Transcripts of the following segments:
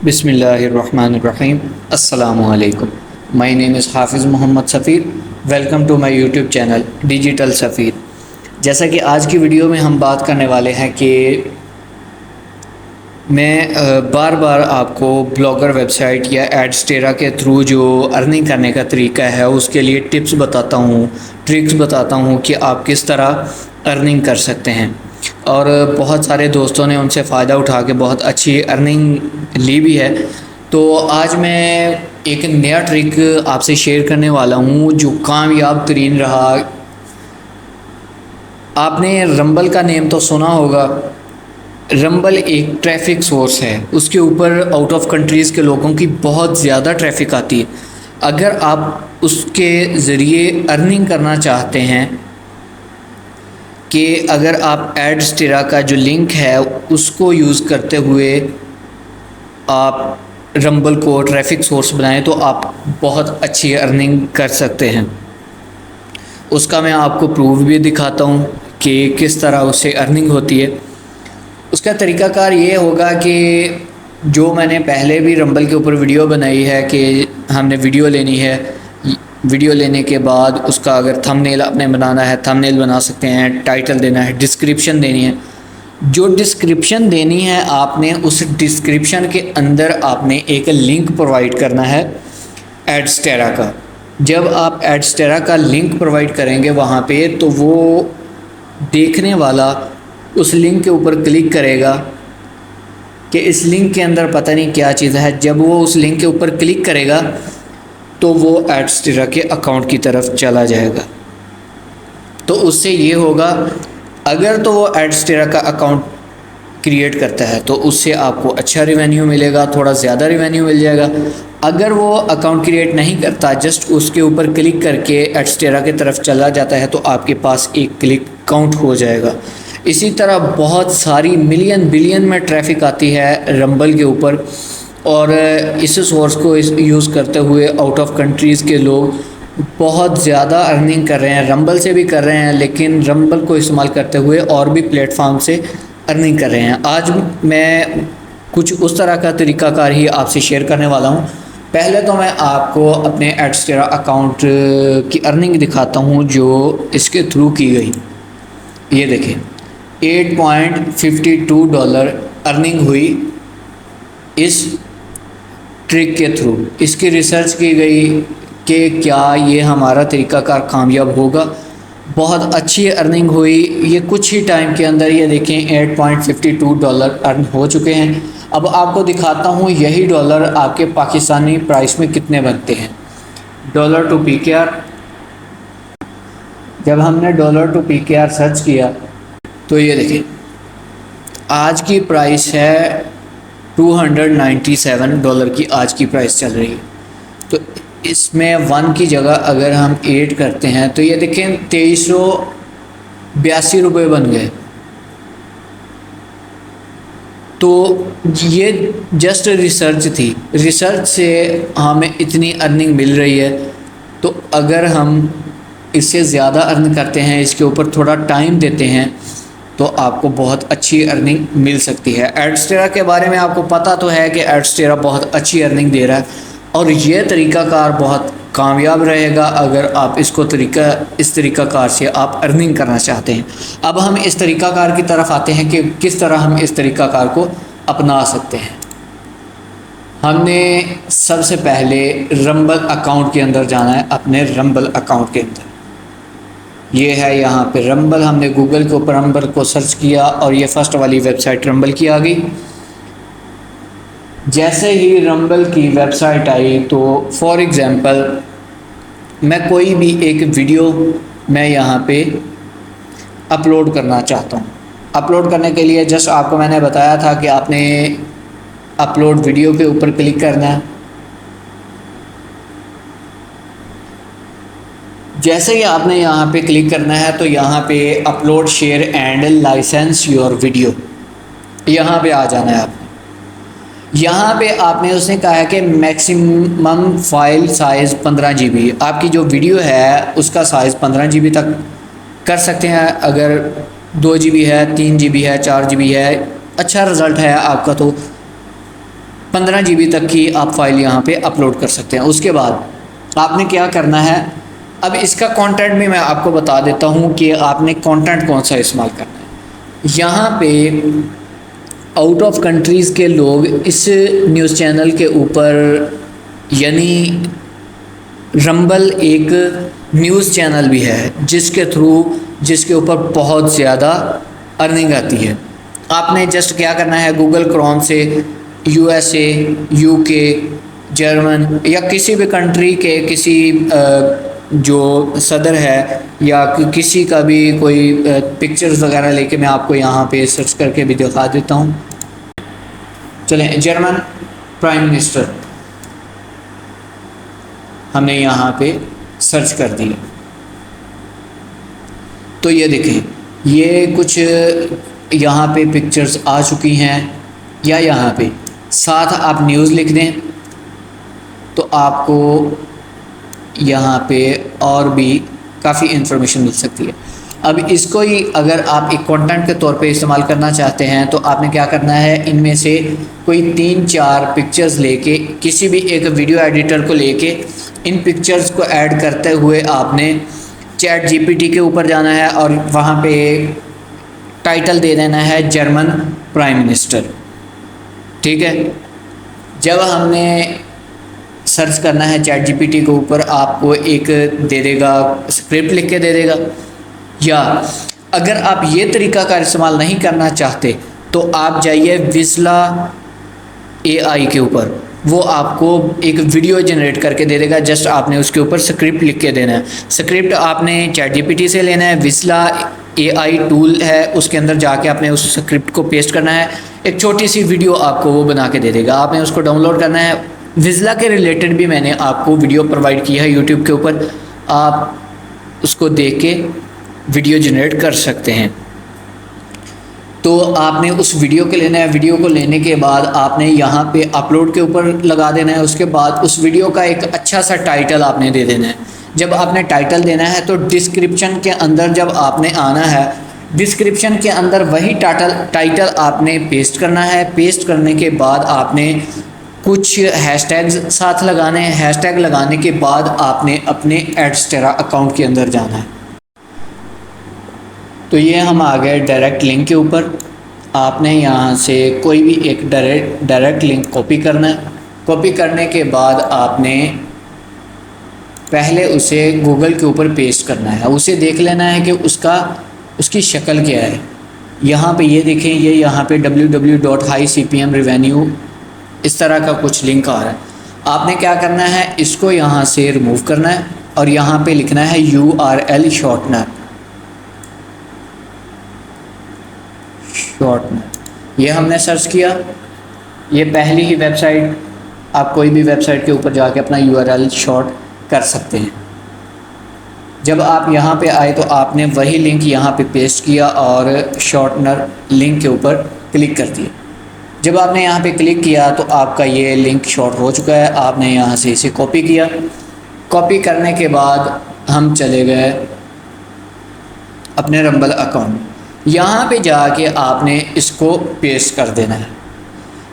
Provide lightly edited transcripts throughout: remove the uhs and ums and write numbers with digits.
बिस्मिल्लाहिर्रहमानिर्रहीम। अस्सलामुअलैकुम। My name is Hafiz Mohammad Safeer. Welcome to my YouTube channel digital Safeer. जैसा कि आज की वीडियो में हम बात करने वाले हैं कि मैं बार बार आपको ब्लॉगर वेबसाइट या एडस्टेरा के थ्रू जो अर्निंग करने का तरीका है उसके लिए टिप्स बताता हूँ, ट्रिक्स बताता हूँ कि आप किस तरह अर्निंग कर सकते हैं। और बहुत सारे दोस्तों ने उनसे फ़ायदा उठा के बहुत अच्छी अर्निंग ली भी है। तो आज मैं एक नया ट्रिक आपसे शेयर करने वाला हूँ जो कामयाब तरीन रहा। आपने रंबल का नेम तो सुना होगा। रंबल एक ट्रैफिक सोर्स है, उसके ऊपर आउट ऑफ कंट्रीज़ के लोगों की बहुत ज़्यादा ट्रैफिक आती है। अगर आप उसके ज़रिए अर्निंग करना चाहते हैं कि अगर आप एडस्टेरा का जो लिंक है उसको यूज़ करते हुए आप रंबल को ट्रैफिक सोर्स बनाएं तो आप बहुत अच्छी अर्निंग कर सकते हैं। उसका मैं आपको प्रूफ भी दिखाता हूँ कि किस तरह उससे अर्निंग होती है। उसका तरीक़ाकार ये होगा कि जो मैंने पहले भी रंबल के ऊपर वीडियो बनाई है कि हमने वीडियो लेनी है, वीडियो लेने के बाद उसका अगर थंबनेल आपने बनाना है थंबनेल बना सकते हैं, टाइटल देना है, डिस्क्रिप्शन देनी है। जो डिस्क्रिप्शन देनी है आपने उस डिस्क्रिप्शन के अंदर आपने एक लिंक प्रोवाइड करना है एडस्टेरा का। जब आप एडस्टेरा का लिंक प्रोवाइड करेंगे वहाँ पे तो वो देखने वाला उस लिंक के ऊपर क्लिक करेगा कि इस लिंक के अंदर पता नहीं क्या चीज़ है। जब वो उस लिंक के ऊपर क्लिक करेगा तो वो एडस्टेरा के अकाउंट की तरफ चला जाएगा। तो उससे ये होगा, अगर तो वो एडस्टेरा का अकाउंट क्रिएट करता है तो उससे आपको अच्छा रिवेन्यू मिलेगा, थोड़ा ज़्यादा रिवेन्यू मिल जाएगा। अगर वो अकाउंट क्रिएट नहीं करता, जस्ट उसके ऊपर क्लिक करके एडस्टेरा की तरफ चला जाता है तो आपके पास एक क्लिक काउंट हो जाएगा। इसी तरह बहुत सारी मिलियन बिलियन में ट्रैफिक आती है रंबल के ऊपर और इस सोर्स को यूज़ करते हुए आउट ऑफ कंट्रीज़ के लोग बहुत ज़्यादा अर्निंग कर रहे हैं। रंबल से भी कर रहे हैं लेकिन रंबल को इस्तेमाल करते हुए और भी प्लेटफॉर्म से अर्निंग कर रहे हैं। आज मैं कुछ उस तरह का तरीक़ाकार ही आपसे शेयर करने वाला हूँ। पहले तो मैं आपको अपने एडस्टेरा अकाउंट की अर्निंग दिखाता हूँ जो इसके थ्रू की गई। ये देखें, $8.52 अर्निंग हुई इस ट्रिक के थ्रू। इसकी रिसर्च की गई कि क्या ये हमारा तरीक़ाकार कामयाब होगा। बहुत अच्छी अर्निंग हुई। ये कुछ ही टाइम के अंदर ये देखें $8.52 अर्न हो चुके हैं। अब आपको दिखाता हूँ यही डॉलर आपके पाकिस्तानी प्राइस में कितने बनते हैं। डॉलर टू PKR, जब हमने डॉलर टू PKR सर्च किया तो ये देखें आज की प्राइस है $297 की आज की प्राइस चल रही है। तो इसमें 1 की जगह अगर हम 8 करते हैं तो ये देखें ₹2382 बन गए। तो ये जस्ट रिसर्च थी, रिसर्च से हमें इतनी अर्निंग मिल रही है। तो अगर हम इससे ज़्यादा अर्न करते हैं, इसके ऊपर थोड़ा टाइम देते हैं तो आपको बहुत अच्छी अर्निंग मिल सकती है। एडस्टेरा के बारे में आपको पता तो है कि एडस्टेरा बहुत अच्छी अर्निंग दे रहा है और ये तरीक़ाकार बहुत कामयाब रहेगा अगर आप इस तरीक़ाकार से आप अर्निंग करना चाहते हैं। अब हम इस तरीक़ाकार की तरफ आते हैं कि किस तरह हम इस तरीक़ाकार को अपना सकते हैं। हमने सबसे पहले रंबल अकाउंट के अंदर जाना है, अपने रंबल अकाउंट के अंदर। ये है यहाँ पे रंबल। हमने गूगल के ऊपर रंबल को सर्च किया और ये फर्स्ट वाली वेबसाइट रंबल की आ गई। जैसे ही रंबल की वेबसाइट आई तो फॉर एग्ज़ाम्पल मैं कोई भी एक वीडियो मैं यहाँ पे अपलोड करना चाहता हूँ। अपलोड करने के लिए जस्ट आपको मैंने बताया था कि आपने अपलोड वीडियो के ऊपर क्लिक करना है। जैसे ही आपने यहाँ पे क्लिक करना है तो यहाँ पे upload share and license your video, यहाँ पे आ जाना है। आपने यहाँ पे आपने उसने कहा है कि मैक्सिमम फ़ाइल साइज़ 15 GB। आपकी जो वीडियो है उसका साइज़ 15 GB तक कर सकते हैं। अगर 2 GB है, 3 GB है, 4 GB है, अच्छा रिज़ल्ट है आपका तो 15 GB तक की आप फाइल यहाँ पे अपलोड कर सकते हैं। उसके बाद आपने क्या करना है, अब इसका कंटेंट भी मैं आपको बता देता हूँ कि आपने कंटेंट कौन सा इस्तेमाल करना है। यहाँ पे आउट ऑफ कंट्रीज़ के लोग इस न्यूज़ चैनल के ऊपर, यानी रंबल एक न्यूज़ चैनल भी है जिसके ऊपर बहुत ज़्यादा अर्निंग आती है। आपने जस्ट क्या करना है, गूगल क्रोम से USA, UK, जर्मन या किसी भी कंट्री के किसी जो सदर है या किसी का भी कोई पिक्चर्स वगैरह लेके मैं आपको यहाँ पे सर्च करके भी दिखा देता हूँ। चलें, जर्मन प्राइम मिनिस्टर हमने यहाँ पे सर्च कर दिया तो ये देखें, ये कुछ यहाँ पे पिक्चर्स आ चुकी हैं। या यहाँ पे साथ आप न्यूज़ लिख दें तो आपको यहाँ पे और भी काफ़ी इन्फॉर्मेशन मिल सकती है। अब इसको ही अगर आप एक कंटेंट के तौर पे इस्तेमाल करना चाहते हैं तो आपने क्या करना है, इनमें से कोई 3-4 पिक्चर्स लेके, किसी भी एक वीडियो एडिटर को लेके इन पिक्चर्स को ऐड करते हुए आपने चैट GPT के ऊपर जाना है और वहाँ पे टाइटल दे देना है जर्मन प्राइम मिनिस्टर। ठीक है, जब हमने सर्च करना है चैट GPT के ऊपर, आपको एक दे देगा, स्क्रिप्ट लिख के दे देगा। या अगर आप ये तरीका का इस्तेमाल नहीं करना चाहते तो आप जाइए विज़ला AI के ऊपर, वो आपको एक वीडियो जनरेट करके दे देगा। जस्ट आपने उसके ऊपर स्क्रिप्ट लिख के देना है। स्क्रिप्ट आपने चैट GPT से लेना है, विज़ला AI टूल है, उसके अंदर जाके आपने उस स्क्रिप्ट को पेस्ट करना है, एक छोटी सी वीडियो आपको वो बना के दे देगा। आपने उसको डाउनलोड करना है। विज़ला के रिलेटेड भी मैंने आपको वीडियो प्रोवाइड की है यूट्यूब के ऊपर, आप उसको देख के वीडियो जनरेट कर सकते हैं। तो आपने उस वीडियो को लेना है। वीडियो को लेने के बाद आपने यहाँ पे अपलोड के ऊपर लगा देना है। उसके बाद उस वीडियो का एक अच्छा सा टाइटल आपने दे देना है। जब आपने टाइटल देना है तो डिस्क्रिप्शन के अंदर जब आपने आना है, डिस्क्रिप्शन के अंदर वही टाइटल आपने पेस्ट करना है। पेस्ट करने के बाद आपने कुछ हैशटैग्स साथ लगाने हैं। हैशटैग लगाने के बाद आपने अपने एडस्टेरा अकाउंट के अंदर जाना है। तो ये हम आ गए डायरेक्ट लिंक के ऊपर। आपने यहाँ से कोई भी एक डायरेक्ट लिंक कॉपी करना है। कॉपी करने के बाद आपने पहले उसे गूगल के ऊपर पेस्ट करना है। उसे देख लेना है कि उसकी शक्ल क्या है। यहाँ पे ये देखें, ये यहाँ पे www.highcpmrevenue इस तरह का कुछ लिंक आ रहा है। आपने क्या करना है, इसको यहाँ से रिमूव करना है और यहाँ पे लिखना है URL शॉर्टनर। ये हमने सर्च किया, ये पहली ही वेबसाइट, आप कोई भी वेबसाइट के ऊपर जाके अपना URL शॉर्ट कर सकते हैं। जब आप यहाँ पे आए तो आपने वही लिंक यहाँ पे पेस्ट किया और शॉर्टनर लिंक के ऊपर क्लिक कर दिया। जब आपने यहाँ पे क्लिक किया तो आपका ये लिंक शॉर्ट हो चुका है। आपने यहाँ से इसे कॉपी किया। कॉपी करने के बाद हम चले गए अपने रंबल अकाउंट। यहाँ पे जाके आपने इसको पेस्ट कर देना है।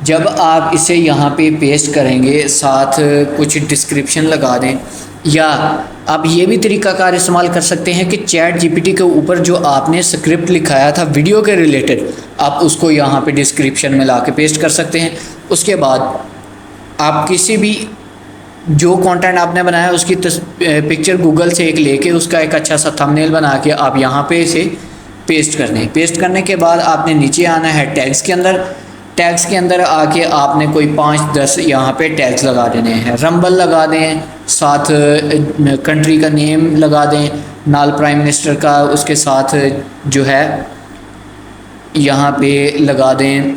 जब आप इसे यहाँ पे पेस्ट करेंगे, साथ कुछ डिस्क्रिप्शन लगा दें, या आप ये भी तरीकाकार इस्तेमाल कर सकते हैं कि चैट GPT के ऊपर जो आपने स्क्रिप्ट लिखाया था वीडियो के रिलेटेड, आप उसको यहाँ पे डिस्क्रिप्शन में ला के पेस्ट कर सकते हैं। उसके बाद आप किसी भी जो कंटेंट आपने बनाया उसकी पिक्चर गूगल से एक लेके उसका एक अच्छा सा थंबनेल बना के आप यहाँ पे इसे पेस्ट करने। पेस्ट करने के बाद आपने नीचे आना है टैग्स के अंदर। टैग्स के अंदर आके आपने कोई 5-10 यहाँ पे टैग्स लगा देने हैं। रंबल लगा दें, साथ कंट्री का नेम लगा दें, नाल प्राइम मिनिस्टर का उसके साथ जो है यहाँ पे लगा दें,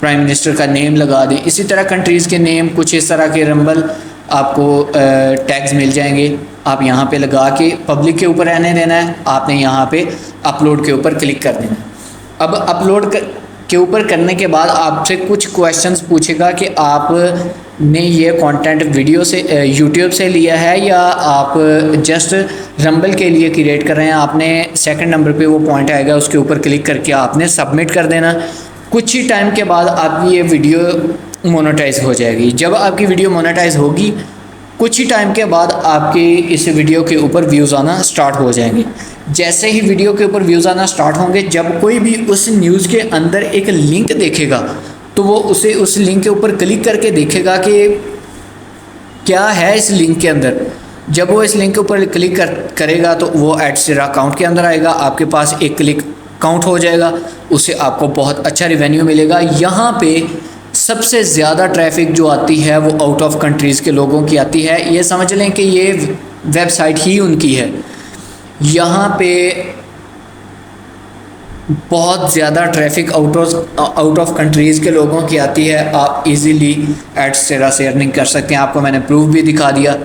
प्राइम मिनिस्टर का नेम लगा दें। इसी तरह कंट्रीज़ के नेम, कुछ इस तरह के रंबल आपको टैग्स मिल जाएंगे। आप यहाँ पे लगा के पब्लिक के ऊपर रहने देना है। आपने यहाँ पे अपलोड के ऊपर क्लिक कर देना है। अब अपलोड के ऊपर करने के बाद आपसे कुछ क्वेश्चंस पूछेगा कि आपने ये कंटेंट वीडियो से यूट्यूब से लिया है या आप जस्ट रंबल के लिए क्रिएट कर रहे हैं। आपने सेकंड नंबर पे वो पॉइंट आएगा, उसके ऊपर क्लिक करके आपने सबमिट कर देना। कुछ ही टाइम के बाद आपकी ये वीडियो मोनेटाइज हो जाएगी। जब आपकी वीडियो मोनेटाइज होगी, कुछ ही टाइम के बाद आपके इस वीडियो के ऊपर व्यूज़ आना स्टार्ट हो जाएंगे। जैसे ही वीडियो के ऊपर व्यूज़ आना स्टार्ट होंगे, जब कोई भी उस न्यूज़ के अंदर एक लिंक देखेगा तो वो उसे उस लिंक के ऊपर क्लिक करके देखेगा कि क्या है इस लिंक के अंदर। जब वो इस लिंक के ऊपर क्लिक करेगा तो वो एडस्टेरा अकाउंट के अंदर आएगा, आपके पास एक क्लिक काउंट हो जाएगा, उससे आपको बहुत अच्छा रिवेन्यू मिलेगा। यहाँ पे सबसे ज़्यादा ट्रैफिक जो आती है वो आउट ऑफ कंट्रीज़ के लोगों की आती है। ये समझ लें कि ये वेबसाइट ही उनकी है। यहाँ पे बहुत ज़्यादा ट्रैफिक आउट ऑफ कंट्रीज़ के लोगों की आती है। आप इजीली एडस्टेरा से अर्निंग कर सकते हैं। आपको मैंने प्रूफ भी दिखा दिया।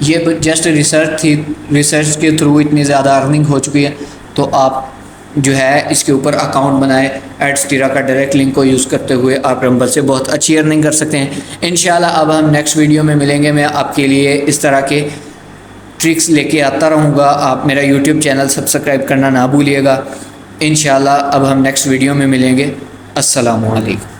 ये जस्ट रिसर्च थी, रिसर्च के थ्रू इतनी ज़्यादा अर्निंग हो चुकी है। तो आप जो है इसके ऊपर अकाउंट बनाए, एडस्टेरा का डायरेक्ट लिंक को यूज़ करते हुए आप रंबल से बहुत अच्छी अर्निंग कर सकते हैं। इंशाल्लाह अब हम नेक्स्ट वीडियो में मिलेंगे। मैं आपके लिए इस तरह के ट्रिक्स लेके आता रहूँगा। आप मेरा यूट्यूब चैनल सब्सक्राइब करना ना भूलिएगा। इंशाल्लाह अब हम नेक्स्ट वीडियो में मिलेंगे। अस्सलामु अलैकुम।